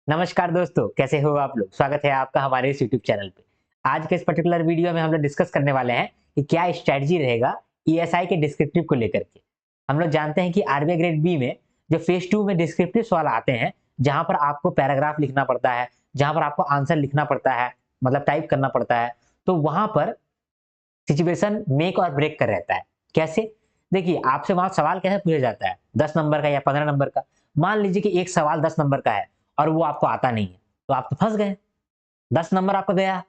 नमस्कार दोस्तों, कैसे हो आप लोग। स्वागत है आपका हमारे इस यूट्यूब चैनल पे। आज के इस पर्टिकुलर वीडियो में हम लोग डिस्कस करने वाले हैं कि क्या स्ट्रेटजी रहेगा ईएसआई के डिस्क्रिप्टिव को लेकर के। हम लोग जानते हैं कि आरबीआई ग्रेड बी में जो फेज 2 में डिस्क्रिप्टिव सवाल आते हैं, जहां पर आपको पैराग्राफ लिखना पड़ता है, जहां पर आपको आंसर लिखना पड़ता है, मतलब टाइप करना पड़ता है, तो वहां पर सिचुएशन मेक और ब्रेक का रहता है। कैसे? देखिए, आपसे वहां सवाल कैसे पूछा जाता है, 10 नंबर का या 15 नंबर का। मान लीजिए कि एक सवाल 10 नंबर का है और वो आपको आता नहीं है, तो आप तो फंस गए। 10 नंबर आपका गया,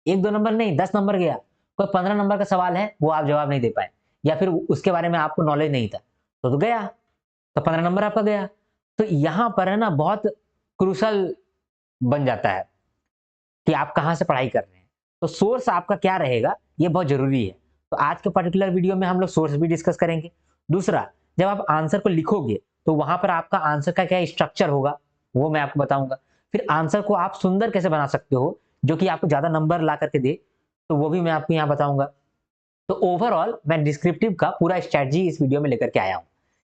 1-2 नंबर नहीं, 10 नंबर गया। कोई 15 नंबर का सवाल है, वो आप जवाब नहीं दे पाए या फिर उसके बारे में आपको नॉलेज नहीं था, तो गया, तो 15 नंबर आपका गया। तो यहाँ पर है ना, बहुत क्रूशियल बन जाता है कि आप कहाँ से पढ़ाई कर रहे हैं। तो सोर्स आपका क्या रहेगा, ये बहुत ज़रूरी है। तो आज के पर्टिकुलर वीडियो में हम लोग सोर्स भी डिस्कस करेंगे। दूसरा, जब आप आंसर को लिखोगे, तो वहाँ पर आपका आंसर का क्या स्ट्रक्चर होगा, वो मैं आपको बताऊँगा। फिर आंसर को आप सुंदर कैसे बना सकते हो, जो कि आपको ज़्यादा नंबर ला करके दे, तो वो भी मैं आपको यहाँ बताऊँगा। तो ओवरऑल मैं डिस्क्रिप्टिव का पूरा स्ट्रैटेजी इस वीडियो में लेकर के आया हूँ।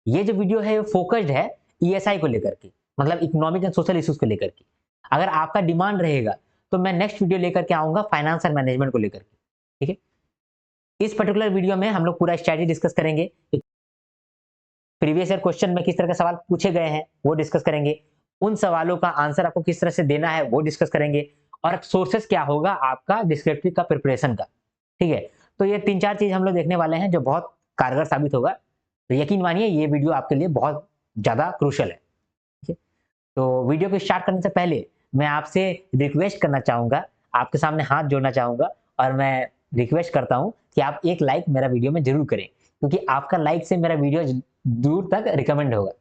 ये जो वीडियो है, वो फोकस्ड है ईएसआई को लेकर के, मतलब इकोनॉमिक एंड सोशल इश्यूज को लेकर के। अगर आपका डिमांड रहेगा, तो मैं नेक्स्ट वीडियो लेकर के आऊँगा फाइनेंस एंड मैनेजमेंट को लेकर के, ठीक है? इस पर्टिकुलर वीडियो में हम लोग पूरा स्ट्रैटेजी डिस्कस करेंगे। प्रीवियस ईयर क्वेश्चन में किस तरह के सवाल पूछे गए हैं, वो डिस्कस करेंगे। उन सवालों का आंसर आपको किस तरह से देना है, वो डिस्कस करेंगे। और सोर्सेस क्या होगा आपका डिस्क्रिप्टिव का प्रिपरेशन का, ठीक है? तो ये 3-4 चीज़ हम लोग देखने वाले हैं, जो बहुत कारगर साबित होगा। तो यकीन मानिए, ये वीडियो आपके लिए बहुत ज़्यादा क्रूशियल है, ठीक है? तो वीडियो को स्टार्ट करने से पहले मैं आपसे रिक्वेस्ट करना चाहूँगा, आपके सामने हाथ जोड़ना चाहूँगा और मैं रिक्वेस्ट करता हूँ कि आप एक लाइक मेरा वीडियो में ज़रूर करें, क्योंकि आपका लाइक से मेरा वीडियो दूर तक रिकमेंड होगा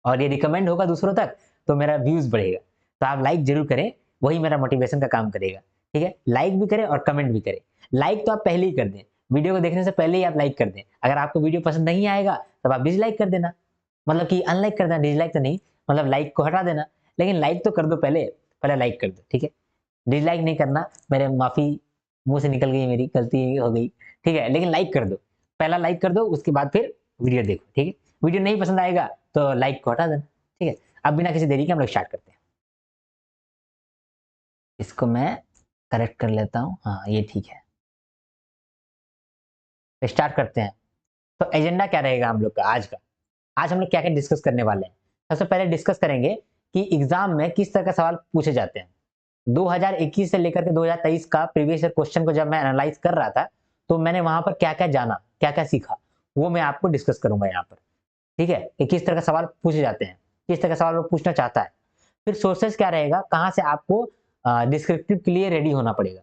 और ये रिकमेंड होगा दूसरों तक, तो मेरा व्यूज़ बढ़ेगा। तो आप लाइक ज़रूर करें, वही मेरा मोटिवेशन का काम करेगा, ठीक है? लाइक भी करें और कमेंट भी करें। लाइक तो आप पहले ही कर दें, वीडियो को देखने से पहले ही आप लाइक कर दें। अगर आपको वीडियो पसंद नहीं आएगा, तब आप डिसलाइक कर देना, मतलब कि अनलाइक कर देना, डिसलाइक तो नहीं, मतलब लाइक को हटा देना। लेकिन लाइक तो कर दो पहले, पहले लाइक कर दो, ठीक है? डिसलाइक नहीं करना, मेरे माफ़ी, मुँह से निकल गई, मेरी गलती हो गई, ठीक है? लेकिन लाइक कर दो, पहला लाइक कर दो, उसके बाद फिर वीडियो देखो, ठीक है? वीडियो नहीं पसंद आएगा, तो लाइक को हटा देना, ठीक है? अब बिना किसी देरी के हम लोग स्टार्ट करते हैं। इसको मैं करेक्ट कर लेता हूँ, हाँ, ये ठीक है। तो स्टार्ट करते हैं। तो एजेंडा क्या रहेगा हम लोग का आज का? आज हम लोग क्या-क्या डिस्कस करने वाले हैं? सबसे पहले डिस्कस करेंगे कि एग्ज़ाम में किस तरह के सवाल पूछे जाते हैं। 2021 से लेकर के 2023 का प्रीवियस ईयर क्वेश्चन को जब मैं एनालाइज़ कर रहा था, तो मैंने वहाँ पर क्या-क्या जाना, क्या-क्या सीखा, वो मैं आपको डिस्कस करूँगा यहाँ पर, ठीक है? कि किस तरह के सवाल पूछे जाते हैं, किस तरह का सवाल वो पूछना चाहता है। फिर सोर्सेज़ क्या रहेगा, कहाँ से आपको डिस्क्रिप्टिव के लिए रेडी होना पड़ेगा।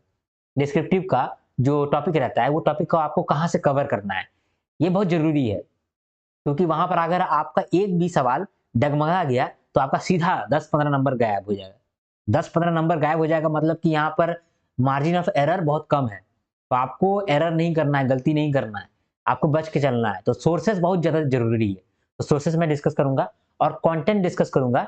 डिस्क्रिप्टिव का जो टॉपिक रहता है, वो टॉपिक को आपको कहाँ से कवर करना है, ये बहुत ज़रूरी है। क्योंकि वहाँ पर अगर आपका एक भी सवाल डगमगा गया, तो आपका सीधा 10-15 नंबर गायब हो जाएगा। 10-15 नंबर गायब हो जाएगा, मतलब कि यहाँ पर मार्जिन ऑफ एरर बहुत कम है। तो आपको एरर नहीं करना है, गलती नहीं करना है, आपको बच के चलना है। तो सोर्सेज़ बहुत ज़्यादा ज़रूरी है। तो सोर्सेज़ मैं डिस्कस करूँगा और कंटेंट डिस्कस करूँगा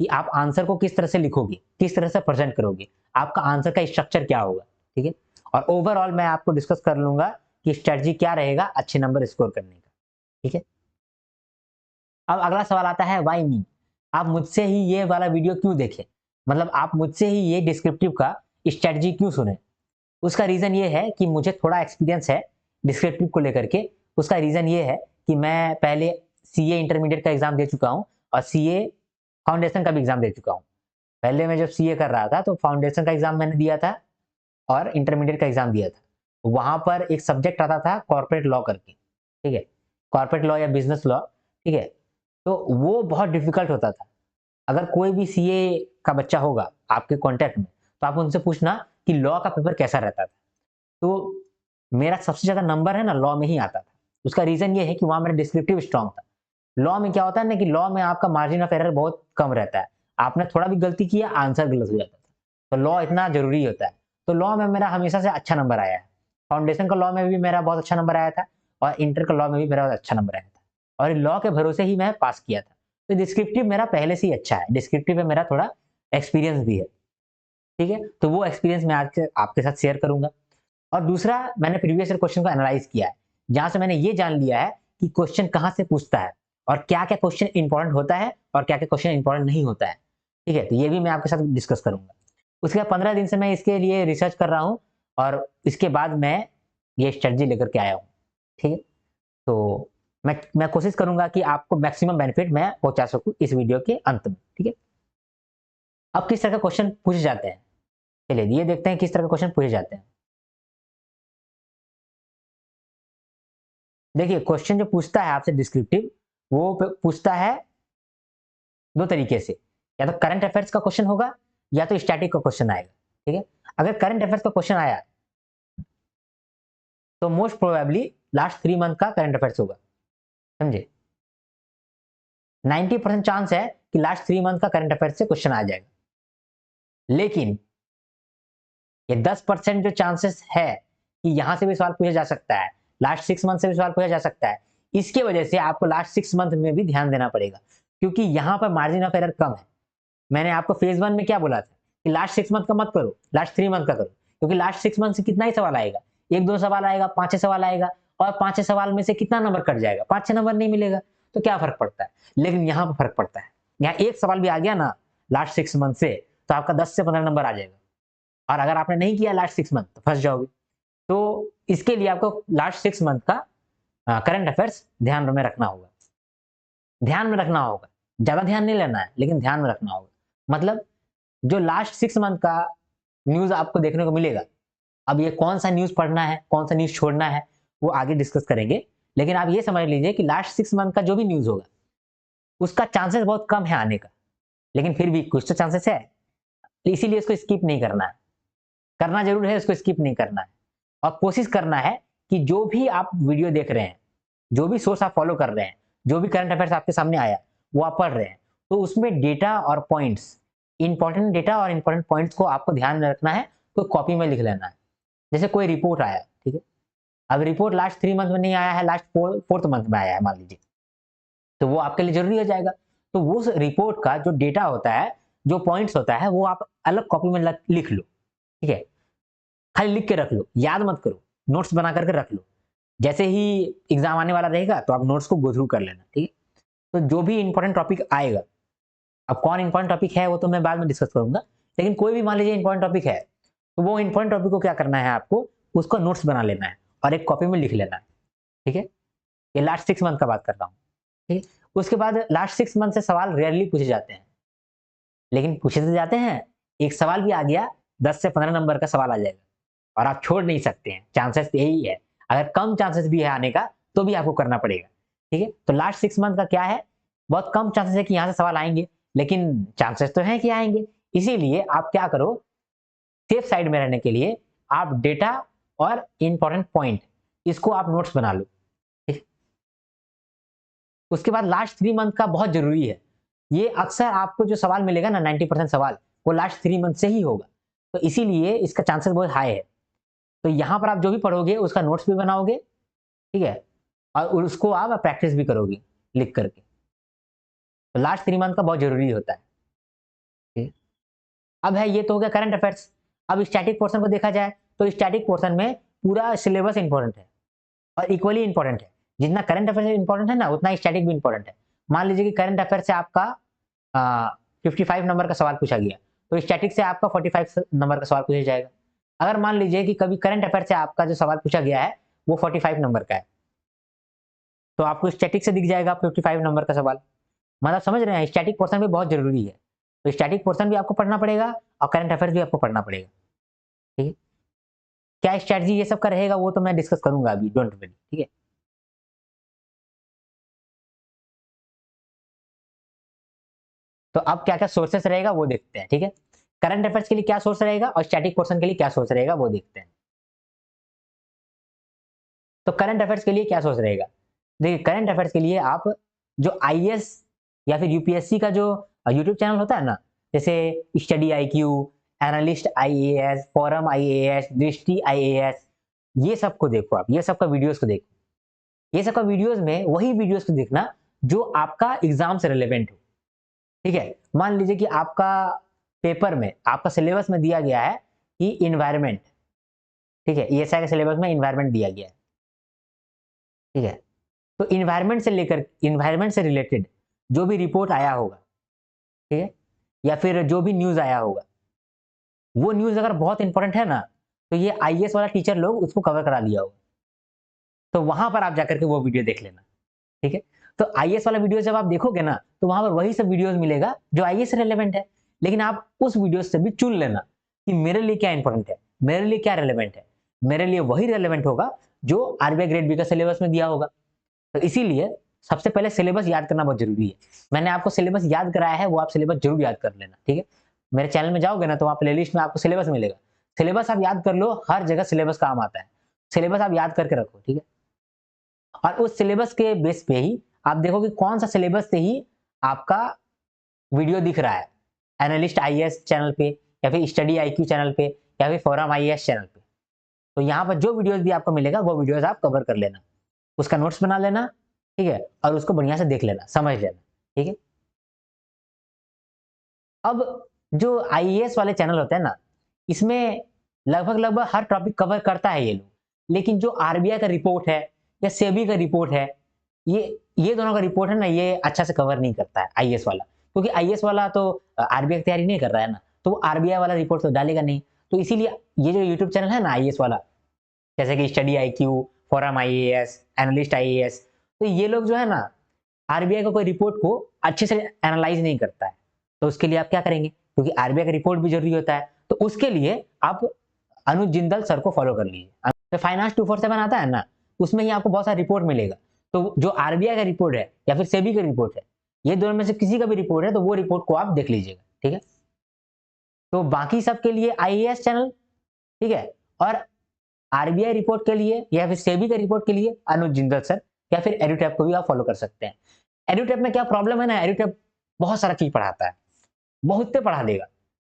कि आप आंसर को किस तरह से लिखोगे, किस तरह से प्रेज़ेंट करोगे, आपका आंसर का स्ट्रक्चर क्या होगा, ठीक है? और ओवरऑल मैं आपको डिस्कस कर लूँगा कि स्ट्रैटेजी क्या रहेगा अच्छे नंबर स्कोर करने का, ठीक है? अब अगला सवाल आता है, व्हाई मी? आप मुझसे ही ये वाला वीडियो क्यों देखें? मतलब आप मुझसे ही ये डिस्क्रिप्टिव का स्ट्रैटेजी क्यों सुने? उसका रीज़न ये है कि मुझे थोड़ा एक्सपीरियंस है डिस्क्रिप्टिव को लेकर के। उसका रीज़न ये है कि मैं पहले सीए इंटरमीडिएट का एग्ज़ाम दे चुका हूँ और सीए फाउंडेशन का भी एग्ज़ाम दे चुका हूँ। पहले मैं जब सीए कर रहा था, तो फाउंडेशन का एग्ज़ाम मैंने दिया था और इंटरमीडिएट का एग्ज़ाम दिया था। वहाँ पर एक सब्जेक्ट आता था कॉर्पोरेट लॉ करके, ठीक है? कॉर्पोरेट लॉ या बिज़नेस लॉ, ठीक है? तो वो बहुत डिफ़िकल्ट होता था। अगर कोई भी सीए का बच्चा होगा आपके कॉन्टैक्ट में, तो आप उनसे पूछना कि लॉ का पेपर कैसा रहता था? तो मेरा सबसे ज़्यादा नंबर है ना, लॉ में ही आता था। उसका रीज़न ये है कि वहाँ मेरा डिस्क्रिप्टिव स्ट्रॉन्ग था। लॉ में क्या होता है ना, कि लॉ में आपका मार्जिन ऑफ एरर बहुत कम रहता है। आपने थोड़ा भी गलती किया, आंसर गलत हो जाता था। तो लॉ इतना ज़रूरी होता है। तो लॉ में मेरा हमेशा से अच्छा नंबर आया है। फाउंडेशन का लॉ में भी मेरा बहुत अच्छा नंबर आया था और इंटर का लॉ में भी मेरा बहुत अच्छा नंबर आया था। और लॉ के भरोसे ही मैं पास किया था। तो डिस्क्रिप्टिव मेरा पहले से ही अच्छा है। डिस्क्रिप्टिव में मेरा थोड़ा एक्सपीरियंस भी है, ठीक है? तो वो एक्सपीरियंस मैं आज के आपके साथ शेयर करूँगा। और दूसरा, मैंने प्रीवियस ईयर क्वेश्चन को एनालाइज़ किया है, जहाँ से मैंने ये जान लिया है कि क्वेश्चन कहाँ से पूछता है और क्या-क्या क्वेश्चन इम्पोर्टेंट होता है और क्या-क्या क्वेश्चन इम्पोर्टेंट नहीं होता है। ठीक है, तो ये भी मैं आपके साथ डिस्कस करूंगा। उसके बाद 15 दिन से मैं इसके लिए रिसर्च कर रहा हूँ और इसके बाद मैं ये स्ट्रेटजी लेकर के आया हूँ। ठीक है, तो मैं कोशिश करूंगा कि आपको मैक्सिमम बेनिफिट मैं पहुंचा सकूं इस वीडियो के अंत में। ठीक है, अब किस तरह का क्वेश्चन पूछे जाते हैं, चलिए ये देखते हैं किस तरह का क्वेश्चन पूछे जाते हैं। देखिए, क्वेश्चन जो पूछता है आपसे डिस्क्रिप्टिव, वो पूछता है दो तरीके से, या तो करंट अफेयर्स का क्वेश्चन होगा या तो स्टैटिक का क्वेश्चन आएगा। ठीक है, अगर करंट अफेयर्स का क्वेश्चन आया तो मोस्ट प्रोबेबली लास्ट 3 मंथ का करंट अफेयर्स होगा, समझे। 90% चांस है कि लास्ट 3 मंथ का करंट अफेयर्स से क्वेश्चन आ जाएगा। लेकिन ये 10% जो चांसेस है कि यहां से भी सवाल पूछा जा सकता है, लास्ट 6 मंथ से भी सवाल पूछा जा सकता है, इसके वजह से आपको लास्ट 6 मंथ में भी ध्यान देना पड़ेगा, क्योंकि यहां पर मार्जिन ऑफ एरर कम है। मैंने आपको फेज 1 में क्या बोला था कि लास्ट 6 मंथ का मत करो, लास्ट 3 मंथ का करो, क्योंकि लास्ट 6 मंथ से कितना ही सवाल आएगा, 1-2 सवाल आएगा, 5-6 सवाल आएगा, और 5-6 सवाल में से कितना नंबर कट जाएगा, 5-6 नंबर नहीं मिलेगा, तो क्या फर्क पड़ता है। लेकिन यहाँ पर फर्क पड़ता है, यहाँ एक सवाल भी आ गया ना लास्ट 6 मंथ से, तो आपका 10 से 15 नंबर आ जाएगा, और अगर आपने नहीं किया लास्ट 6 मंथ तो फंस जाओगे। तो इसके लिए आपको लास्ट 6 मंथ का करंट अफेयर्स ध्यान में रखना होगा, ध्यान में रखना होगा, ज्यादा ध्यान नहीं लेना है, लेकिन ध्यान में रखना होगा। मतलब जो लास्ट 6 मंथ का न्यूज आपको देखने को मिलेगा, अब ये कौन सा न्यूज पढ़ना है, कौन सा न्यूज छोड़ना है, वो आगे डिस्कस करेंगे। लेकिन आप ये समझ लीजिए कि लास्ट 6 मंथ का जो भी न्यूज होगा उसका चांसेस बहुत कम है आने का, लेकिन फिर भी कुछ तो चांसेस है, इसीलिए इसको स्किप नहीं करना है। करना जरूर है, उसको स्किप नहीं करना है, और कोशिश करना है कि जो भी आप वीडियो देख रहे हैं, जो भी सोर्स आप फॉलो कर रहे हैं, जो भी करंट अफेयर्स आपके सामने आया वो आप पढ़ रहे हैं, तो उसमें डेटा और पॉइंट्स, इंपॉर्टेंट डेटा और इंपॉर्टेंट पॉइंट्स को आपको ध्यान में रखना है, तो कॉपी में लिख लेना है। जैसे कोई रिपोर्ट आया, ठीक है, अब रिपोर्ट लास्ट 3 मंथ में नहीं आया है, लास्ट 4th मंथ में आया है मान लीजिए, तो वो आपके लिए जरूरी हो जाएगा। तो वो रिपोर्ट का जो डेटा होता है, जो पॉइंट्स होता है, वो आप अलग कॉपी में लिख लो। ठीक है, खाली लिख के रख लो, याद मत करो, नोट्स बना करके रख लो। जैसे ही एग्जाम आने वाला रहेगा तो आप नोट्स को गो थ्रू कर लेना। ठीक है, तो जो भी इंपॉर्टेंट टॉपिक आएगा, अब कौन इंपॉर्टेंट टॉपिक है वो तो मैं बाद में डिस्कस करूंगा, लेकिन कोई भी मान लीजिए इंपॉर्टेंट टॉपिक है, तो वो इंपॉर्टेंट टॉपिक को क्या करना है, आपको उसको नोट्स बना लेना है और एक कॉपी में लिख लेना है। ठीक है, ये लास्ट 6 मंथ का बात कर रहा हूँ। ठीक है, उसके बाद लास्ट 6 मंथ से सवाल रेयरली पूछे जाते हैं, लेकिन पूछे तो जाते हैं। एक सवाल भी आ गया 10 से 15 नंबर का सवाल आ जाएगा, और आप छोड़ नहीं सकते हैं, चांसेस यही है। अगर कम चांसेस भी है आने का तो भी आपको करना पड़ेगा। ठीक है, तो लास्ट 6 मंथ का क्या है, बहुत कम चांसेस है कि यहाँ से सवाल आएंगे, लेकिन चांसेस तो है कि आएंगे। इसीलिए आप क्या करो, सेफ साइड में रहने के लिए आप डेटा और इंपॉर्टेंट पॉइंट, इसको आप नोट्स बना लो। ठीक? उसके बाद लास्ट 3 मंथ का बहुत जरूरी है, ये अक्सर आपको जो सवाल मिलेगा ना 90% सवाल वो लास्ट 3 मंथ से ही होगा, तो इसीलिए इसका चांसेस बहुत हाई है। तो यहाँ पर आप जो भी पढ़ोगे उसका नोट्स भी बनाओगे, ठीक है, और उसको आप प्रैक्टिस भी करोगे लिख करके। तो लास्ट 3 मंथ का बहुत जरूरी होता है। ठीक है? अब है, ये तो हो गया करंट अफेयर्स। अब स्टैटिक पोर्शन को देखा जाए तो स्टैटिक पोर्शन में पूरा सिलेबस इंपॉर्टेंट है और इक्वली इंपॉर्टेंट है। जितना करंट अफेयर इंपॉर्टेंट है ना, उतना स्टैटिक भी इंपॉर्टेंट है। मान लीजिए कि करंट अफेयर से आपका 55 नंबर का सवाल पूछा गया, तो स्टैटिक से आपका 45 नंबर का सवाल पूछा जाएगा। अगर मान लीजिए कि कभी करंट अफेयर से आपका जो सवाल पूछा गया है वो 45 नंबर का है, तो आपको स्टैटिक से दिख जाएगा 55 नंबर का सवाल। मतलब समझ रहे हैं, स्टैटिक पोर्शन भी बहुत जरूरी है, तो स्टैटिक पोर्शन भी आपको पढ़ना पड़ेगा और करंट अफेयर भी आपको पढ़ना पड़ेगा। ठीक है, क्या स्ट्रैटेजी ये सब का रहेगा वो तो मैं डिस्कस करूंगा अभी, डोंट वरी। ठीक है, तो अब क्या क्या सोर्सेस रहेगा वो देखते हैं। ठीक है, करंट अफेयर्स के लिए क्या सोर्स रहेगा और स्टैटिक पोर्शन के लिए क्या सोर्स रहेगा वो देखते हैं। तो करंट अफेयर्स के लिए क्या सोर्स रहेगा, देखिए करंट अफेयर्स के लिए आप जो आईएएस या फिर यूपीएससी का जो यूट्यूब चैनल होता है ना, जैसे study IQ, analyst IAS, forum IAS, दृष्टि आईएएस, ये सब को देखो आप, ये सब का वीडियोस को देखो। ये सब का वीडियोस में वही वीडियोस को देखना जो आपका एग्जाम से रिलेवेंट हो। ठीक है, मान लीजिए कि आपका पेपर में, आपका सिलेबस में दिया गया है कि इन्वायरमेंट, ठीक है, ईएसआई के सिलेबस में इन्वायरमेंट दिया गया है। ठीक है, तो इन्वायरमेंट से लेकर, इन्वायरमेंट से रिलेटेड जो भी रिपोर्ट आया होगा, ठीक है, या फिर जो भी न्यूज आया होगा, वो न्यूज अगर बहुत इंपॉर्टेंट है ना, तो ये आईएएस वाला टीचर लोग उसको कवर करा लिया होगा, तो वहां पर आप जाकर के वो वीडियो देख लेना। ठीक है, तो आईएएस वाला वीडियो जब आप देखोगे ना, तो वहां पर वही सब वीडियोस मिलेगा जो आईएएस से रिलेवेंट है, लेकिन आप उस वीडियो से भी चुन लेना कि मेरे लिए क्या इंपॉर्टेंट है, मेरे लिए क्या रिलेवेंट है। मेरे लिए वही रिलेवेंट होगा जो आरबीआई ग्रेड बी का सिलेबस में दिया होगा। तो इसीलिए सबसे पहले सिलेबस याद करना बहुत जरूरी है। मैंने आपको सिलेबस याद कराया है, वो आप सिलेबस जरूर याद कर लेना। ठीक है, मेरे चैनल में जाओगे ना, तो वहाँ प्लेलिस्ट में आपको सिलेबस मिलेगा। सिलेबस आप याद कर लो, हर जगह सिलेबस काम आता है। सिलेबस आप याद करके रखो। ठीक है, और उस सिलेबस के बेस पे ही आप देखो कि कौन सा सिलेबस से ही आपका वीडियो दिख रहा है, एनालिस्ट आईएएस चैनल पे, या फिर स्टडी आईक्यू चैनल पे, या फिर फोरम आईएएस चैनल पे। तो यहाँ पर जो वीडियोस भी आपको मिलेगा, वो वीडियोस आप कवर कर लेना, उसका नोट्स बना लेना। ठीक है, और उसको बढ़िया से देख लेना, समझ लेना। ठीक है, अब जो आईएएस वाले चैनल होते हैं ना, इसमें लगभग लगभग हर टॉपिक कवर करता है ये लोग, लेकिन जो आरबीआई का रिपोर्ट है या सेबी का रिपोर्ट है, ये दोनों का रिपोर्ट है ना, ये अच्छा से कवर नहीं करता है आईएएस वाला, क्योंकि आईएएस वाला तो आरबीआई की तैयारी नहीं कर रहा है ना, तो वो आरबीआई वाला रिपोर्ट तो डालेगा नहीं। तो इसीलिए ये जो यूट्यूब चैनल है ना आईएएस वाला, जैसे कि study IQ, forum IAS, analyst IAS, तो ये लोग जो है ना, आरबीआई का कोई रिपोर्ट को अच्छे से एनालाइज नहीं करता है। तो उसके लिए आप क्या करेंगे, क्योंकि आरबीआई का रिपोर्ट भी जरूरी होता है, तो उसके लिए आप अनुज जिंदल सर को फॉलो कर लीजिए। तो फाइनेंस 247 आता है ना, उसमें ही आपको बहुत सारा रिपोर्ट मिलेगा। तो जो आरबीआई का रिपोर्ट है या फिर सेबी का रिपोर्ट है, ये दोनों में से किसी का भी रिपोर्ट है, तो वो रिपोर्ट को आप देख लीजिएगा। ठीक है, तो बाकी सबके लिए आईएएस चैनल, ठीक है, और आरबीआई रिपोर्ट के लिए या फिर सेबी के रिपोर्ट के लिए अनुज जिंदल सर, या फिर एडुटैप को भी आप फॉलो कर सकते हैं। एडुटैप में क्या प्रॉब्लम है ना, एडुटैप बहुत सारा चीज पढ़ाता है, बहुत पढ़ा देगा,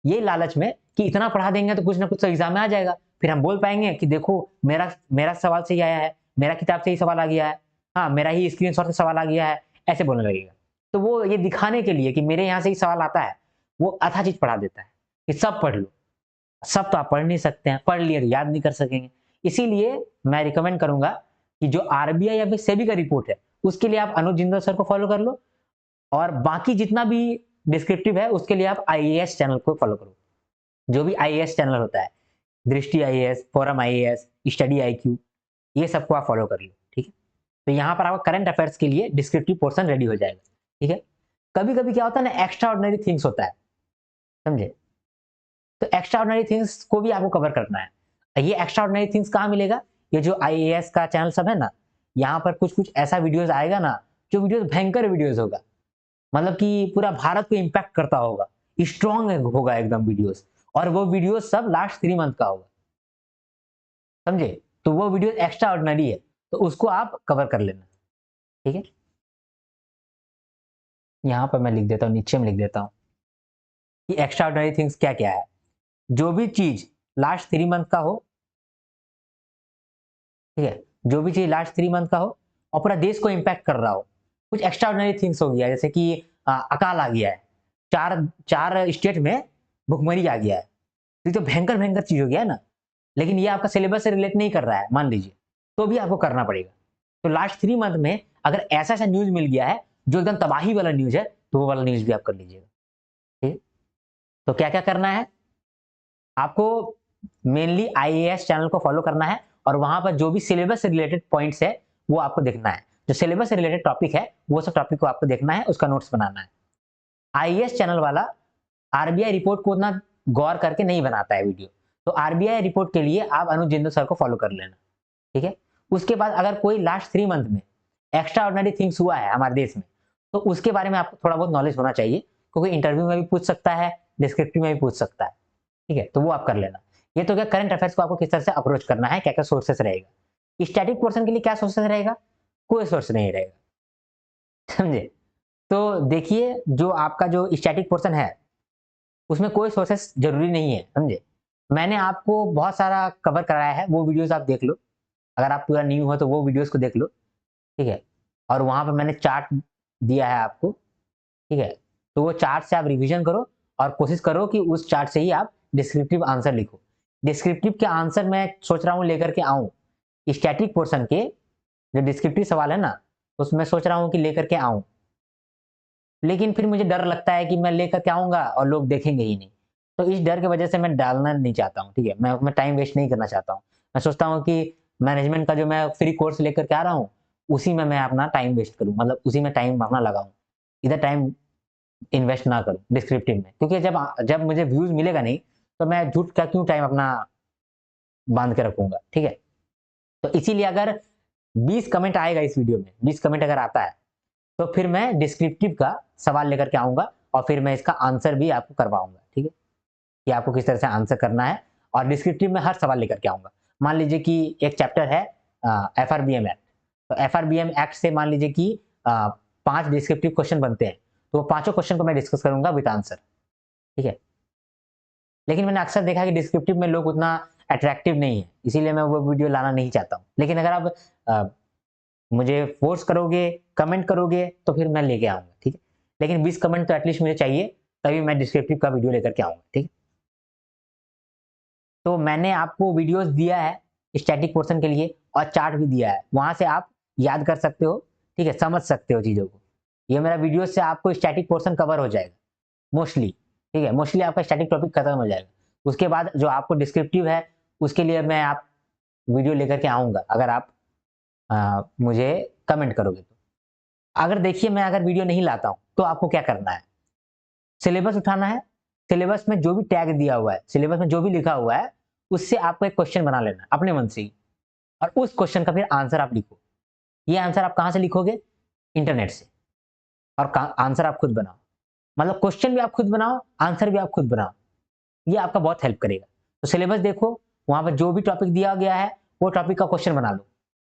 ये लालच में कि इतना पढ़ा देंगे तो कुछ ना कुछ तो एग्जाम में आ जाएगा, फिर हम बोल पाएंगे कि देखो मेरा मेरा सवाल सही आया है, मेरा किताब से ही सवाल आ गया है, हाँ मेरा ही स्क्रीनशॉट से सवाल आ गया है, ऐसे बोलने लगेगा। तो वो ये दिखाने के लिए कि मेरे यहाँ से ही सवाल आता है, वो आधा चीज पढ़ा देता है कि सब पढ़ लो। सब तो आप पढ़ नहीं सकते हैं, पढ़ लिए तो याद नहीं कर सकेंगे। इसीलिए मैं रिकमेंड करूंगा कि जो आरबीआई या फिर सेबी का रिपोर्ट है, उसके लिए आप अनुज जिंदल सर को फॉलो कर लो, और बाकी जितना भी डिस्क्रिप्टिव है उसके लिए आप आईएएस चैनल को फॉलो करो। जो भी आईएएस चैनल होता है, दृष्टि IAS, forum IAS, study IQ, ये सबको आप फॉलो कर लो। ठीक है, तो यहाँ पर आपका करंट अफेयर्स के लिए डिस्क्रिप्टिव पोर्शन रेडी हो जाएगा। ठीक है, कभी कभी क्या होता है ना, एक्स्ट्रा ऑर्डिनरी थिंग्स होता है, समझे, तो एक्स्ट्रा ऑर्डिनरी थिंग्स को भी आपको कवर करना है। ये एक्स्ट्रा ऑर्डिनरी थिंग्स कहाँ मिलेगा, ये जो आईएएस का चैनल सब है ना, यहाँ पर कुछ कुछ ऐसा वीडियोस आएगा ना, जो वीडियोस भयंकर वीडियोस होगा, मतलब कि पूरा भारत को इंपैक्ट करता होगा, स्ट्रॉन्ग होगा एकदम वीडियोस, और वो वीडियोस सब लास्ट 3 मंथ का होगा, समझे, तो वो वीडियो एक्स्ट्रा ऑर्डिनरी है, तो उसको आप कवर कर लेना। ठीक है, यहाँ पर मैं लिख देता हूँ, नीचे में लिख देता हूँ कि एक्स्ट्रा ऑर्डिनरी थिंग्स क्या क्या है। जो भी चीज लास्ट 3 मंथ का हो, ठीक है, जो भी चीज लास्ट 3 मंथ का हो और पूरा देश को इंपैक्ट कर रहा हो, कुछ एक्स्ट्रा ऑर्डिनरी थिंग्स हो गया, जैसे कि अकाल आ गया है, चार चार स्टेट में भुखमरी आ गया है, ये तो भयंकर भयंकर चीज हो गया है ना, लेकिन ये आपका सिलेबस से रिलेट नहीं कर रहा है मान लीजिए, तो भी आपको करना पड़ेगा। तो लास्ट 3 मंथ में अगर ऐसा ऐसा न्यूज मिल गया है जो एकदम तबाही वाला न्यूज है, तो वो वाला न्यूज भी आप कर लीजिएगा। ठीक है, तो क्या क्या करना है आपको, मेनली आईएएस चैनल को फॉलो करना है, और वहां पर जो भी सिलेबस से रिलेटेड पॉइंट्स है वो आपको देखना है, जो सिलेबस से रिलेटेड टॉपिक है वो सब टॉपिक को आपको देखना है, उसका नोट्स बनाना है। आईएएस चैनल वाला आरबीआई रिपोर्ट को उतना गौर करके नहीं बनाता है वीडियो, तो आरबीआई रिपोर्ट के लिए आप अनुज जिंदल सर को फॉलो कर लेना। ठीक है, उसके बाद अगर कोई लास्ट 3 मंथ में एक्स्ट्रा ऑर्डिनरी थिंग्स हुआ है हमारे देश में, तो उसके बारे में आपको थोड़ा बहुत नॉलेज होना चाहिए, क्योंकि इंटरव्यू में भी पूछ सकता है, डिस्क्रिप्टिव में भी पूछ सकता है। ठीक है, तो वो आप कर लेना। ये तो क्या करंट अफेयर्स को आपको किस तरह से अप्रोच करना है, क्या क्या सोर्सेस रहेगा। स्टैटिक पोर्शन के लिए क्या सोर्सेस रहेगा, कोई सोर्स नहीं रहेगा, समझे। तो देखिए जो आपका जो स्टैटिक पोर्शन है उसमें कोई सोर्सेस जरूरी नहीं है, समझे। मैंने आपको बहुत सारा कवर कराया है, वो वीडियोस आप देख लो, अगर आप पूरा न्यू हो तो वो वीडियोस को देख लो। ठीक है, और वहां पर मैंने चार्ट दिया है आपको। ठीक है, तो वो चार्ट से आप रिवीजन करो, और कोशिश करो कि उस चार्ट से ही आप डिस्क्रिप्टिव आंसर लिखो। डिस्क्रिप्टिव के आंसर मैं सोच रहा हूँ लेकर के आऊं, स्टैटिक पोर्शन के जो डिस्क्रिप्टिव सवाल है ना, उसमें सोच रहा हूँ कि लेकर के आऊं। लेकिन फिर मुझे डर लगता है कि मैं लेकर के आऊँगा और लोग देखेंगे ही नहीं। तो इस डर की वजह से मैं डालना नहीं चाहता हूँ, ठीक है? मैं टाइम वेस्ट नहीं करना चाहता हूँ। मैं सोचता हूँ कि मैनेजमेंट का जो मैं फ्री कोर्स लेकर के आ रहा हूँ, उसी में मैं अपना टाइम वेस्ट करूँ, मतलब उसी में टाइम अपना लगाऊँ। इधर टाइम इन्वेस्ट ना करूँ डिस्क्रिप्टिव में, क्योंकि जब मुझे व्यूज़ मिलेगा नहीं, तो मैं झूठ का क्यों टाइम अपना बाँध के रखूँगा, ठीक है? तो इसीलिए अगर 20 कमेंट आएगा इस वीडियो में, 20 कमेंट अगर आता है, तो फिर मैं डिस्क्रिप्टिव का सवाल लेकर के आऊँगा और फिर मैं इसका आंसर भी आपको करवाऊँगा, ठीक है? कि आपको किस तरह से आंसर करना है, और डिस्क्रिप्टिव में हर सवाल लेकर के आऊँगा। मान लीजिए कि एक चैप्टर है एफआरबीएम एक्ट, तो एफआरबीएम एक्ट से मान लीजिए कि 5 डिस्क्रिप्टिव क्वेश्चन बनते हैं, तो वो पाँचों क्वेश्चन को मैं डिस्कस करूँगा विद आंसर, ठीक है? लेकिन मैंने अक्सर देखा है कि डिस्क्रिप्टिव में लोग उतना अट्रैक्टिव नहीं है, इसीलिए मैं वो वीडियो लाना नहीं चाहता हूँ। लेकिन अगर आप अ, मुझे फ़ोर्स करोगे, कमेंट करोगे, तो फिर मैं लेके आऊँगा, ठीक है? लेकिन 20 कमेंट तो एटलीस्ट मुझे चाहिए, तभी मैं डिस्क्रिप्टिव का वीडियो लेकर के आऊँगा, ठीक है? तो मैंने आपको वीडियोज़ दिया है स्टैटिक पोर्शन के लिए और चार्ट भी दिया है, वहाँ से आप याद कर सकते हो, ठीक है? समझ सकते हो चीज़ों को। ये मेरा वीडियो से आपको स्टैटिक पोर्शन कवर हो जाएगा, मोस्टली, ठीक है? मोस्टली आपका स्टैटिक टॉपिक खत्म हो जाएगा। उसके बाद जो आपको डिस्क्रिप्टिव है, उसके लिए मैं आप वीडियो लेकर के आऊँगा, अगर आप मुझे कमेंट करोगे तो। अगर देखिए मैं अगर वीडियो नहीं लाता हूँ, तो आपको क्या करना है? सिलेबस उठाना है, सिलेबस में जो भी टैग दिया हुआ है, सिलेबस में जो भी लिखा हुआ है, उससे आपको एक क्वेश्चन बना लेना है, अपने मन से ही, और उस क्वेश्चन का फिर आंसर आप लिखो। ये आंसर आप कहाँ से लिखोगे? इंटरनेट से, और का आंसर आप खुद बनाओ। मतलब क्वेश्चन भी आप खुद बनाओ, आंसर भी आप खुद बनाओ। ये आपका बहुत हेल्प करेगा। तो सिलेबस देखो, वहाँ पर जो भी टॉपिक दिया गया है, वो टॉपिक का क्वेश्चन बना लो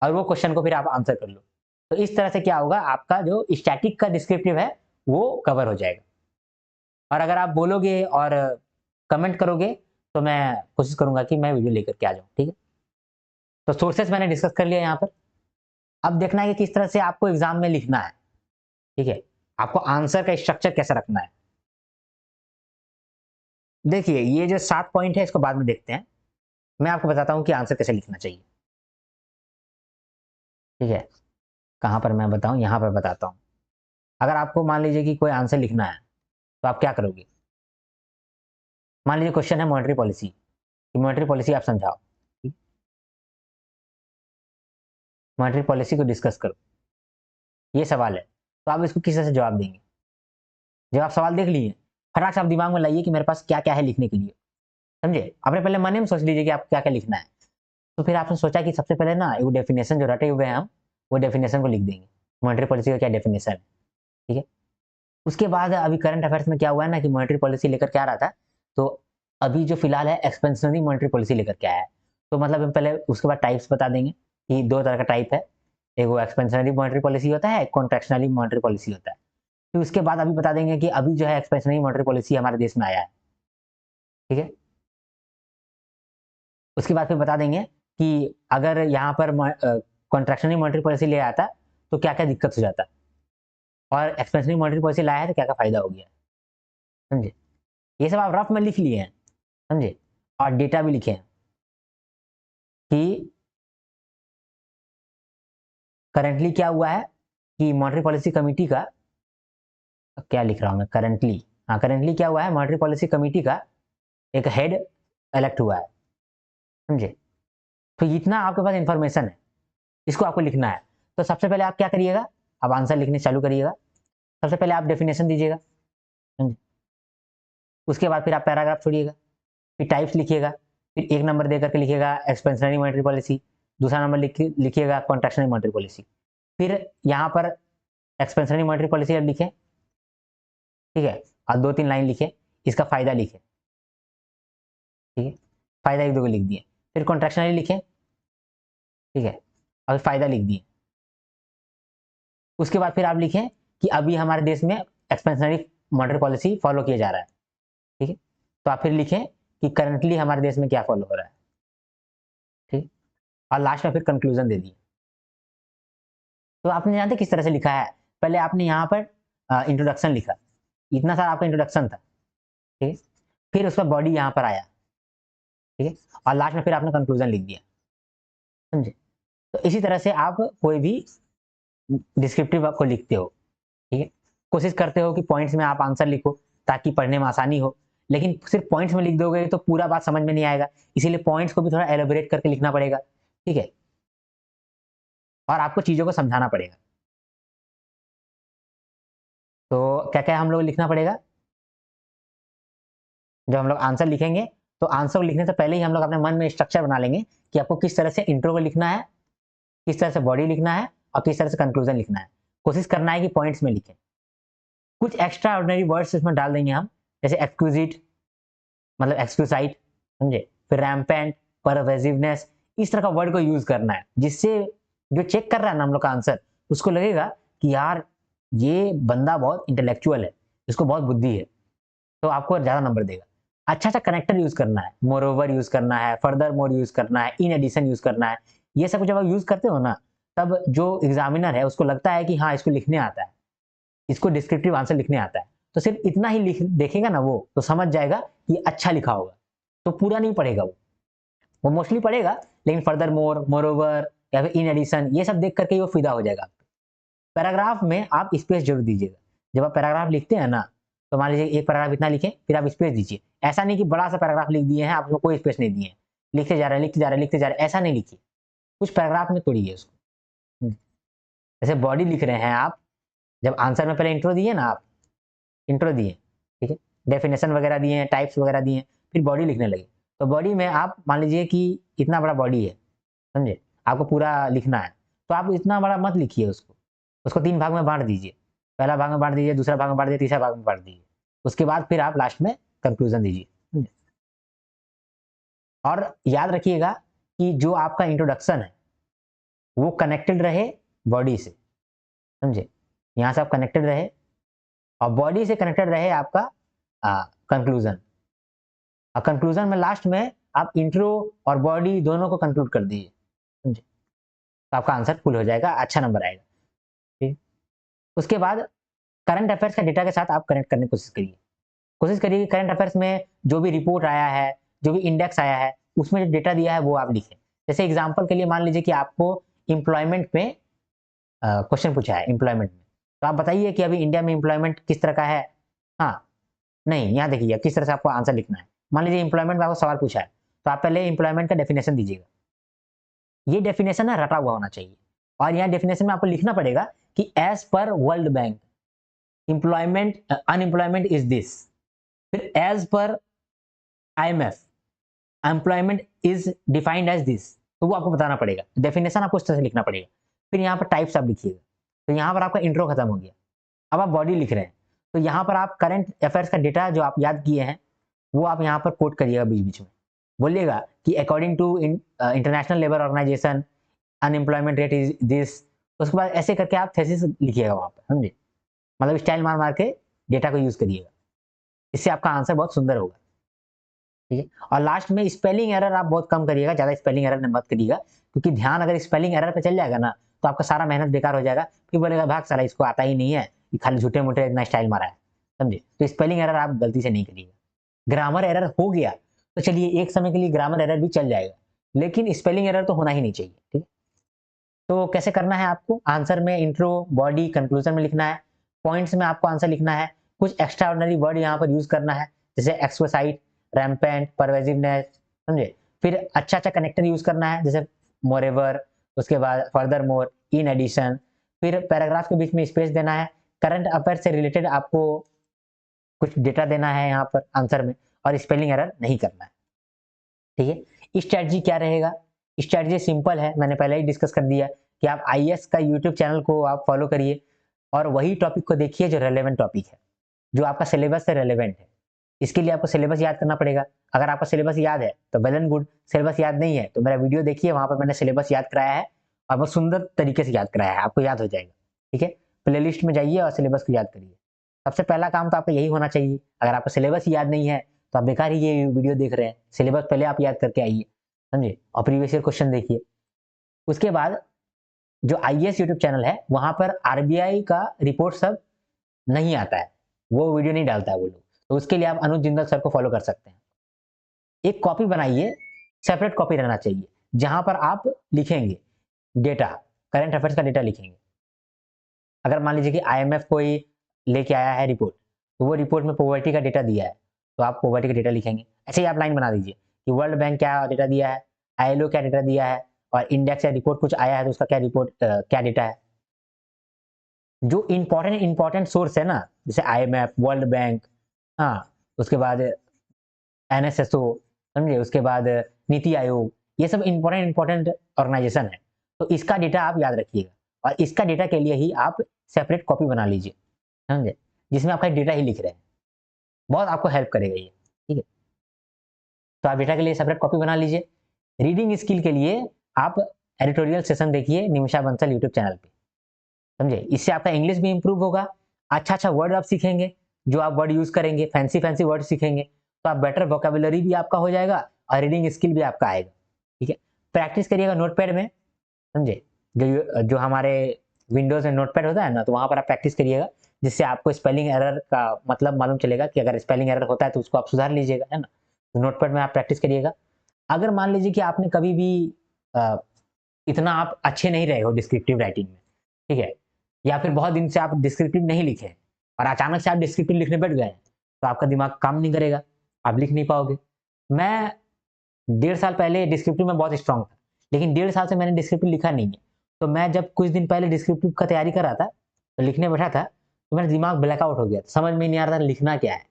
और वो क्वेश्चन को फिर आप आंसर कर लो। तो इस तरह से क्या होगा, आपका जो स्टैटिक का डिस्क्रिप्टिव है, वो कवर हो जाएगा। और अगर आप बोलोगे और कमेंट करोगे, तो मैं कोशिश करूँगा कि मैं वीडियो लेकर के आ जाऊँ, ठीक है? तो सोर्सेज़ मैंने डिस्कस कर लिया यहाँ पर। अब देखना है कि किस तरह से आपको एग्ज़ाम में लिखना है, ठीक है? आपको आंसर का स्ट्रक्चर कैसे रखना है। देखिए, ये जो 7 पॉइंट है, इसको बाद में देखते हैं। मैं आपको बताता हूँ कि आंसर कैसे लिखना चाहिए, ठीक है? कहाँ पर मैं बताऊँ, यहाँ पर बताता हूँ। अगर आपको मान लीजिए कि कोई आंसर लिखना है, तो आप क्या करोगे? मान लीजिए क्वेश्चन है मॉनेटरी पॉलिसी, कि मॉनेटरी पॉलिसी आप समझाओ, ठीक? मॉनेटरी पॉलिसी को डिस्कस करो, ये सवाल है। तो आप इसको किस तरह से जवाब देंगे? जब आप सवाल देख लिए, फटाक से आप दिमाग में लाइए कि मेरे पास क्या-क्या है लिखने के लिए, समझे? आपने पहले मन में सोच लीजिए कि आपको क्या-क्या लिखना है। तो फिर आपने सोचा कि सबसे पहले ना वो डेफिनेशन जो रटे हुए हैं हम, वो डेफिनेशन को लिख देंगे। मॉनेटरी पॉलिसी का क्या डेफिनेशन है, ठीक है? उसके बाद अभी करंट अफेयर्स में क्या हुआ है ना कि मॉनेटरी पॉलिसी लेकर के आ रहा था, तो अभी जो फिलहाल है एक्सपेंशनरी मॉनेटरी पॉलिसी लेकर के आया है। तो मतलब हम पहले उसके बाद टाइप्स बता देंगे कि 2 तरह का टाइप है। एक वो एक्सपेंशनरी मॉनेटरी पॉलिसी होता है, एक कॉन्ट्रैक्शनली मॉनेटरी पॉलिसी होता है। फिर उसके बाद अभी बता देंगे कि अभी जो है एक्सपेंशनरी मॉनेटरी पॉलिसी हमारे देश में आया है, ठीक है? उसके बाद फिर बता देंगे कि अगर यहाँ पर कॉन्ट्रैक्शनरी मॉनेटरी पॉलिसी ले आया था, तो क्या-क्या दिक्कत हो जाता, और एक्सपेंशनरी मॉनेटरी पॉलिसी लाया है तो क्या-क्या फायदा हो गया, समझे? ये सब आप रफ में लिख लिए हैं, समझे? और डेटा भी लिखे हैं कि करंटली क्या हुआ है कि मॉनेटरी पॉलिसी कमिटी का, क्या लिख रहा हूँ मैं करंटली, हाँ, करंटली क्या हुआ है, मॉनेटरी पॉलिसी कमिटी का एक हेड इलेक्ट हुआ है, समझे? तो इतना आपके पास इन्फॉर्मेशन है, इसको आपको लिखना है। तो सबसे पहले आप क्या करिएगा, आप आंसर लिखने चालू करिएगा। सबसे पहले आप डेफिनेशन दीजिएगा, समझे? उसके बाद फिर आप पैराग्राफ छोड़िएगा, फिर टाइप्स लिखिएगा, फिर 1 नंबर दे करके लिखिएगा एक्सपेंशनरी मॉनेटरी पॉलिसी, दूसरा नंबर लिखिएगा कॉन्ट्रैक्शनरी मॉनेटरी पॉलिसी। फिर यहाँ पर एक्सपेंशनरी मॉनेटरी पॉलिसी अब लिखें, ठीक है? और 2-3 लाइन लिखें, इसका फ़ायदा लिखें, ठीक है? फ़ायदा 1-2 लिख दिए। फिर कॉन्ट्रैक्शनरी लिखें, ठीक है? और फ़ायदा लिख दिए। उसके बाद फिर आप लिखें कि अभी हमारे देश में एक्सपेंशनरी मॉनेटरी पॉलिसी फॉलो किया जा रहा है, ठीक है? तो आप फिर लिखें कि करंटली हमारे देश में क्या फॉलो हो रहा है, ठीक? और लास्ट में फिर कंक्लूजन दे दिए। तो आपने जानते किस तरह से लिखा है? पहले आपने यहाँ पर इंट्रोडक्शन लिखा, इतना सारा आपका इंट्रोडक्शन था, ठीक है? फिर उसका बॉडी यहाँ पर आया, ठीक है? और लास्ट में फिर आपने कंक्लूजन लिख दिया, समझे? तो इसी तरह से आप कोई भी डिस्क्रिप्टिव को लिखते हो, ठीक है? कोशिश करते हो कि पॉइंट्स में आप आंसर लिखो ताकि पढ़ने में आसानी हो, लेकिन सिर्फ पॉइंट्स में लिख दोगे तो पूरा बात समझ में नहीं आएगा, इसीलिए पॉइंट्स को भी थोड़ा एलोबरेट करके लिखना पड़ेगा, ठीक है? और आपको चीज़ों को समझाना पड़ेगा। तो क्या-क्या हम लोग लिखना पड़ेगा? जब हम लोग आंसर लिखेंगे, तो आंसर को लिखने से पहले ही हम लोग अपने मन में स्ट्रक्चर बना लेंगे कि आपको किस तरह से इंट्रो को लिखना है, किस तरह से बॉडी लिखना है और किस तरह से कंक्लूजन लिखना है। कोशिश करना है कि पॉइंट्स में लिखें। कुछ एक्स्ट्रा ऑर्डिनरी वर्ड्स इसमें डाल देंगे हम, जैसे एक्सक्लूसिव मतलब एक्सक्लूसाइट, समझे? फिर रैम्पेंट, परवेसिवनेस, इस तरह का वर्ड को यूज़ करना है, जिससे जो चेक कर रहा है ना हम लोग का आंसर, उसको लगेगा कि यार ये बंदा बहुत इंटेलेक्चुअल है, इसको बहुत बुद्धि है, तो आपको ज़्यादा नंबर देगा। अच्छा-सा कनेक्टर यूज़ करना है, मोरओवर यूज़ करना है, फर्दरमोर यूज़ करना है, इन एडिशन यूज़ करना है। ये सब जब आप यूज़ करते हो ना, तब जो एग्ज़ामिनर है उसको लगता है कि हाँ, इसको लिखने आता है, इसको डिस्क्रिप्टिव आंसर लिखने आता है। तो सिर्फ इतना ही लिख देखेगा ना वो, तो समझ जाएगा कि अच्छा लिखा होगा, तो पूरा नहीं पढ़ेगा वो। वो मोस्टली पढ़ेगा, लेकिन फर्दरमोर, मोरओवर या फिर इन एडिशन ये सब देख कर के ही वो फिदा हो जाएगा। पैराग्राफ में आप स्पेस ज़रूर दीजिएगा। जब आप पैराग्राफ लिखते हैं ना, तो मान लीजिए एक पैराग्राफ इतना लिखें, फिर आप स्पेस दीजिए। ऐसा नहीं कि बड़ा-सा पैराग्राफ लिख दिए हैं, आप उसमें कोई स्पेस नहीं दिए हैं। लिखते जा रहे हैं, लिखते जा रहे हैं, लिखते जा रहे हैं, ऐसा नहीं लिखिए। कुछ पैराग्राफ में तोड़िए उसको। जैसे बॉडी लिख रहे हैं आप, जब आंसर में पहले इंट्रो दिए ना आप, इंट्रो दिए, ठीक है? डेफिनेशन वगैरह दिए हैं, टाइप्स वगैरह दिए हैं, फिर बॉडी लिखने लगे। तो बॉडी में आप मान लीजिए कि इतना बड़ा बॉडी है, समझे? आपको पूरा लिखना है, तो आप इतना बड़ा मत लिखिए उसको। उसको 3 भाग में बाँट दीजिए। पहला भाग में बाँट दीजिए, दूसरा भाग में बाँट दीजिए, तीसरा भाग में बाँट दीजिए। उसके बाद फिर आप लास्ट में कंक्लूज़न दीजिए। समझे? और याद रखिएगा कि जो आपका इंट्रोडक्शन है, वो कनेक्टेड रहे बॉडी से, समझे? यहाँ से आप कनेक्टेड रहे और बॉडी से कनेक्टेड रहे आपका कंक्लूज़न। और कंक्लूज़न में लास्ट में आप इंट्रो और बॉडी दोनों को कंक्लूड कर दीजिए, समझे? तो आपका आंसर फुल हो जाएगा, अच्छा नंबर आएगा। ठीक? उसके बाद करंट अफेयर्स का डेटा के साथ आप कनेक्ट करने की कोशिश करिए। कोशिश करिए कि करंट अफेयर्स में जो भी रिपोर्ट आया है, जो भी इंडेक्स आया है, उसमें जो डेटा दिया है वो आप लिखें। जैसे एग्ज़ाम्पल के लिए मान लीजिए कि आपको एम्प्लॉयमेंट में क्वेश्चन पूछा है एम्प्लॉयमेंट में, तो आप बताइए कि अभी इंडिया में एम्प्लॉयमेंट किस तरह का है? हाँ, नहीं, यहाँ देखिए किस तरह से आपको आंसर लिखना है। मान लीजिए एम्प्लॉयमेंट में आपको सवाल पूछा है, तो आप पहले एम्प्लॉयमेंट का डेफिनेशन दीजिएगा। ये डेफिनेशन ना रटा हुआ होना चाहिए और यहाँ डेफिनेशन में आपको लिखना पड़ेगा कि as per world bank employment unemployment is this. फिर as per IMF employment is defined as this, तो वो आपको बताना पड़ेगा। डेफिनेशन आपको इस तरह से लिखना पड़ेगा। फिर यहाँ पर टाइप्स आप लिखिएगा। तो यहाँ पर आपका इंट्रो खत्म हो गया। अब आप बॉडी लिख रहे हैं, तो यहाँ पर आप करंट अफेयर्स का डेटा जो आप याद किए हैं, वो आप यहाँ पर कोट करिएगा बीच-बीच में। बोलिएगा कि according to international labour organisation unemployment rate is this. उसके बाद ऐसे करके आप थेसिस लिखिएगा वहाँ पर, समझे? मतलब स्टाइल मार-मार के डेटा को यूज़ करिएगा। इससे आपका आंसर बहुत सुंदर होगा। ठीक है? और लास्ट में स्पेलिंग एरर आप बहुत कम करिएगा, ज़्यादा स्पेलिंग एरर मत करिएगा, क्योंकि ध्यान अगर स्पेलिंग एरर पे चल जाएगा ना, तो आपका सारा मेहनत बेकार हो जाएगा। फिर बोलेगा भाग साला इसको आता ही नहीं है, ये खाली झूठे-मूठे इतना स्टाइल मारा है, समझे? तो स्पेलिंग एरर आप गलती से नहीं करिएगा। ग्रामर एरर हो गया, तो चलिए एक समय के लिए ग्रामर एरर भी चल जाएगा, लेकिन स्पेलिंग एरर तो होना ही नहीं चाहिए, ठीक है? तो कैसे करना है आपको? आंसर में इंट्रो, बॉडी, कंक्लूजन में लिखना है। पॉइंट्स में आपको आंसर लिखना है। कुछ एक्स्ट्रा ऑर्डिनरी वर्ड यहाँ पर यूज़ करना है, जैसे एक्सक्वसाइट, रैम्पेंट, परवेसिवनेस, समझे? फिर अच्छा-अच्छा कनेक्टर यूज़ करना है, जैसे मोरेओवर, उसके बाद फर्दरमोर, इन एडिशन। फिर पैराग्राफ के बीच में स्पेस देना है। करंट अफेयर से रिलेटेड आपको कुछ डेटा देना है यहाँ पर आंसर में और स्पेलिंग एरर नहीं करना है। ठीक है? स्ट्रैटेजी क्या रहेगा? स्ट्रैटेजी सिंपल है, मैंने पहले ही डिस्कस कर दिया कि आप आईएएस का यूट्यूब चैनल को आप फॉलो करिए और वही टॉपिक को देखिए जो रेलेवेंट टॉपिक है, जो आपका सिलेबस से रेलेवेंट है। इसके लिए आपको सिलेबस याद करना पड़ेगा। अगर आपका सिलेबस याद है तो वेल एंड गुड, सिलेबस याद नहीं है तो मेरा वीडियो देखिए, वहाँ पर मैंने सिलेबस याद कराया है और बहुत सुंदर तरीके से याद कराया है, आपको याद हो जाएगा। ठीक है? प्लेलिस्ट में जाइए और सिलेबस को याद करिए। सबसे पहला काम तो आपका यही होना चाहिए। अगर आपको सिलेबस ही याद नहीं है तो आप बेकार ही ये वीडियो देख रहे हैं। सिलेबस पहले आप याद करके आइए, समझे? और प्रीवियस ईयर क्वेश्चन देखिए। उसके बाद जो आईएएस यूट्यूब चैनल है, वहाँ पर आरबीआई का रिपोर्ट सब नहीं आता है, वो वीडियो नहीं डालता है वो लोग। तो उसके लिए आप अनुज जिंदल सर को फॉलो कर सकते हैं। एक कॉपी बनाइए, सेपरेट कॉपी रहना चाहिए, जहाँ पर आप लिखेंगे डेटा, करंट अफेयर्स का डेटा लिखेंगे। अगर मान लीजिए कि आईएमएफ कोई लेके आया है रिपोर्ट, तो वो रिपोर्ट में पॉवर्टी का डेटा दिया है, तो आप पॉवर्टी का डेटा लिखेंगे। ऐसे ही आप लाइन बना दीजिए कि वर्ल्ड बैंक क्या डेटा दिया है, आईएलओ क्या डेटा दिया है, और इंडेक्स या रिपोर्ट कुछ आया है तो उसका क्या रिपोर्ट क्या डेटा है। जो इंपॉर्टेंट सोर्स है ना, जैसे आईएमएफ, वर्ल्ड बैंक, हाँ, उसके बाद एनएसएसओ, समझे, उसके बाद नीति आयोग, ये सब इंपॉर्टेंट ऑर्गेनाइजेशन है। तो इसका डेटा आप याद रखिएगा और इसका डेटा के लिए ही आप सेपरेट कॉपी बना लीजिए, समझे, जिसमें आपका डेटा ही लिख रहे हैं। बहुत आपको हेल्प करेगा ये, ठीक है। तो आप डेटा के लिए सेपरेट कॉपी बना लीजिए। रीडिंग स्किल के लिए आप एडिटोरियल सेशन देखिए निमिषा बंसल यूट्यूब चैनल पे, समझे। इससे आपका इंग्लिश भी इंप्रूव होगा, अच्छा वर्ड आप सीखेंगे, जो आप वर्ड यूज करेंगे, फैंसी वर्ड सीखेंगे, तो आप बेटर वोकेबुलरी भी आपका हो जाएगा और रीडिंग स्किल भी आपका आएगा, ठीक है। प्रैक्टिस करिएगा नोटपैड में, समझे, जो हमारे विंडोज में नोटपैड होता है ना, तो वहां पर आप प्रैक्टिस करिएगा, जिससे आपको स्पेलिंग एरर का मतलब मालूम चलेगा कि अगर स्पेलिंग एरर होता है तो उसको आप सुधार लीजिएगा, है ना। तो नोटपैड में आप प्रैक्टिस करिएगा। अगर मान लीजिए कि आपने कभी भी अ, इतना आप अच्छे नहीं रहे हो डिस्क्रिप्टिव राइटिंग में, ठीक है, या फिर बहुत दिन से आप डिस्क्रिप्टिव नहीं लिखे और अचानक से आप डिस्क्रिप्टिव लिखने बैठ गए, तो आपका दिमाग काम नहीं करेगा, आप लिख नहीं पाओगे। मैं 1.5 साल पहले डिस्क्रिप्टिव में बहुत स्ट्रांग था, लेकिन 1.5 साल से मैंने डिस्क्रिप्टिव लिखा नहीं है। तो मैं जब कुछ दिन पहले डिस्क्रिप्टिव का तैयारी कर रहा था, तो लिखने बैठा था, तो मेरा दिमाग ब्लैकआउट हो गया, समझ में नहीं आ रहा था लिखना क्या है,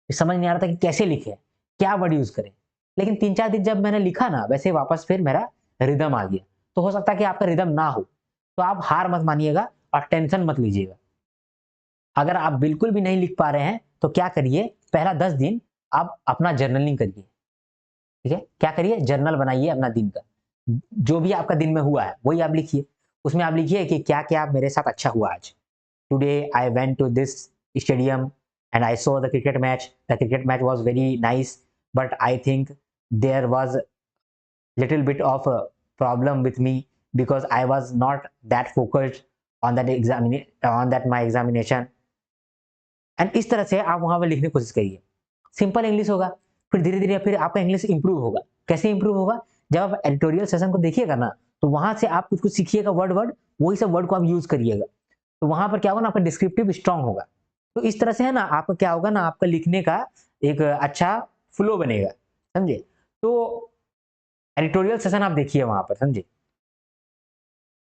समझ नहीं आ रहा था कि कैसे लिखे, क्या वर्ड यूज करें। लेकिन 3-4 दिन जब मैंने लिखा ना, वैसे वापस फिर मेरा रिदम आ गया। तो हो सकता है कि आपका रिदम ना हो, तो आप हार मत मानिएगा और टेंशन मत लीजिएगा। अगर आप बिल्कुल भी नहीं लिख पा रहे हैं तो क्या करिए, पहला 10 दिन आप अपना जर्नलिंग करिए, ठीक है। क्या करिए, जर्नल बनाइए अपना दिन का, जो भी आपका दिन में हुआ है वही आप लिखिए। उसमें आप लिखिए कि क्या क्या मेरे साथ अच्छा हुआ आज। Today I went to this stadium and I saw the cricket match. The cricket match was very nice, but I think there was little bit of a problem with me because I was not that focused on that my examination. And इस तरह से आप वहां पर लिखने की कोशिश करिए। सिंपल इंग्लिश होगा, फिर धीरे धीरे फिर आपका इंग्लिश इंप्रूव होगा। कैसे इंप्रूव होगा, जब आप एडिटोरियल सेशन को देखिएगा ना, तो वहां से आप कुछ कुछ सीखिएगा वर्ड वर्ड, वही सब वर्ड को आप यूज करिएगा, तो वहां पर क्या होगा ना, आपका डिस्क्रिप्टिव स्ट्रांग होगा। तो इस तरह से है ना, आपका क्या होगा ना, आपका लिखने का एक अच्छा फ्लो बनेगा, समझे। तो एडिटोरियल सेशन आप देखिए वहां पर, समझे।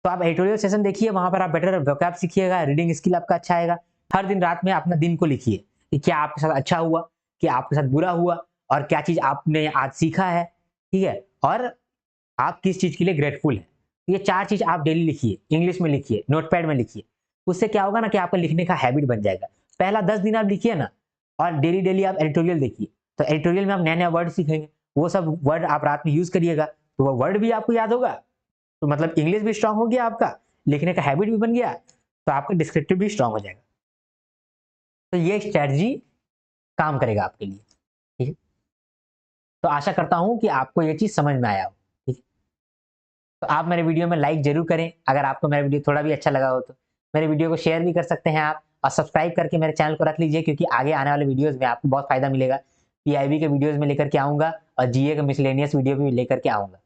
तो आप एडिटोरियल सेशन देखिए, वहां पर आप बेटर वोकैब सीखिएगा, रीडिंग स्किल आपका अच्छा आएगा। हर दिन रात में अपना दिन को लिखिए कि क्या आपके साथ अच्छा हुआ, क्या आपके साथ बुरा हुआ, और क्या चीज आपने आज सीखा है, ठीक है, और आप किस चीज के लिए ग्रेटफुल है। ये 4 चीज आप डेली लिखिए, इंग्लिश में लिखिए, नोटपैड में लिखिए। उससे क्या होगा ना कि आपका लिखने का हैबिट बन जाएगा। पहला 10 दिन आप लिखिए ना, और डेली डेली आप एडिटोरियल देखिए, तो एडिटोरियल में आप नया नया वर्ड सीखेंगे, वो सब वर्ड आप रात में यूज करिएगा, तो वो वर्ड भी आपको याद होगा, तो मतलब इंग्लिश भी स्ट्रांग हो गया आपका, लिखने का हैबिट भी बन गया, तो आपका डिस्क्रिप्टिव भी स्ट्रांग हो जाएगा। तो ये स्ट्रेटजी काम करेगा आपके लिए, ठीक है। तो आशा करता हूं कि आपको ये चीज समझ में आया हो, ठीक है। तो आप मेरे वीडियो में लाइक जरूर करें, अगर आपको मेरा वीडियो थोड़ा भी अच्छा लगा हो तो मेरे वीडियो को शेयर भी कर सकते हैं आप, और सब्सक्राइब करके मेरे चैनल को रख लीजिए, क्योंकि आगे आने वाले वीडियोज में आपको बहुत फायदा मिलेगा। पीआईबी के वीडियोज में लेकर के आऊंगा और जीए का मिसलेनियस वीडियो भी लेकर के आऊंगा,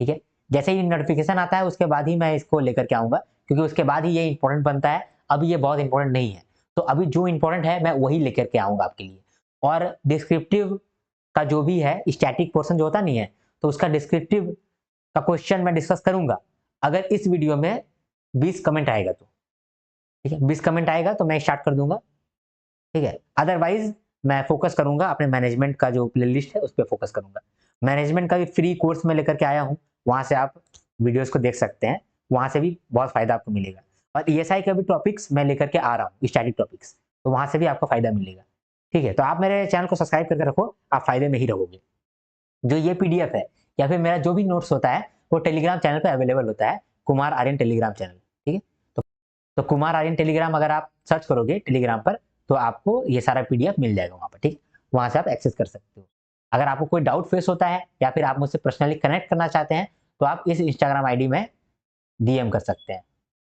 ठीक है। जैसे ही नोटिफिकेशन आता है उसके बाद ही मैं इसको लेकर के आऊंगा, क्योंकि उसके बाद ही ये इंपॉर्टेंट बनता है, अभी ये बहुत इंपॉर्टेंट नहीं है। तो अभी जो इंपॉर्टेंट है मैं वही लेकर के आऊंगा आपके लिए। और डिस्क्रिप्टिव का जो भी है स्टैटिक पोर्शन जो होता नहीं है, तो उसका डिस्क्रिप्टिव का क्वेश्चन मैं डिस्कस करूंगा, अगर इस वीडियो में 20 कमेंट आएगा तो, ठीक है। 20 कमेंट आएगा तो मैं स्टार्ट कर दूंगा, ठीक है। अदरवाइज मैं फोकस करूंगा अपने मैनेजमेंट का जो प्लेलिस्ट है उस पर फोकस करूंगा। मैनेजमेंट का भी फ्री कोर्स में लेकर के आया हूं, वहां से आप वीडियोस को देख सकते हैं, वहां से भी बहुत फायदा आपको मिलेगा। और ईएसआई का भी टॉपिक्स मैं लेकर के आ रहा हूँ, स्टैटिक टॉपिक्स, तो वहां से भी आपको फायदा मिलेगा, ठीक है। तो आप मेरे चैनल को सब्सक्राइब करके रखो, आप फायदे में ही रहोगे। जो ये पीडीएफ है या फिर मेरा जो भी नोट्स होता है वो टेलीग्राम चैनल पे अवेलेबल होता है, कुमार आर्यन टेलीग्राम चैनल, ठीक है। तो, तो कुमार आर्यन टेलीग्राम अगर आप सर्च करोगे टेलीग्राम पर, तो आपको ये सारा पीडीएफ मिल जाएगा वहां पर, ठीक। वहां से आप एक्सेस कर सकते हो। अगर आपको कोई डाउट फेस होता है या फिर आप मुझसे पर्सनली कनेक्ट करना चाहते हैं, तो आप इस इंस्टाग्राम आईडी में डीएम कर सकते हैं।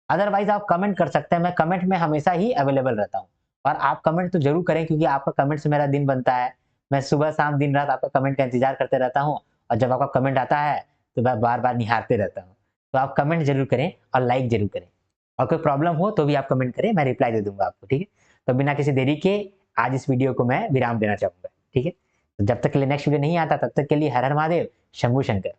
अदरवाइज आप कमेंट कर सकते हैं, मैं कमेंट में हमेशा ही अवेलेबल रहता हूँ। और आप कमेंट तो जरूर करें, क्योंकि आपका कमेंट से मेरा दिन बनता है। मैं सुबह शाम दिन रात आपका कमेंट का इंतजार करते रहता हूँ, और जब आपका कमेंट आता है तो मैं बार बार निहारते रहता हूँ। तो आप कमेंट जरूर करें और लाइक जरूर करें, और कोई प्रॉब्लम हो तो भी आप कमेंट करें, मैं रिप्लाई दे दूंगा आपको, ठीक है। तो बिना किसी देरी के आज इस वीडियो को मैं विराम देना चाहूंगा। ठीक है, तो जब तक के लिए नेक्स्ट वीडियो नहीं आता तब तक के लिए हर हर महादेव, शंभू शंकर।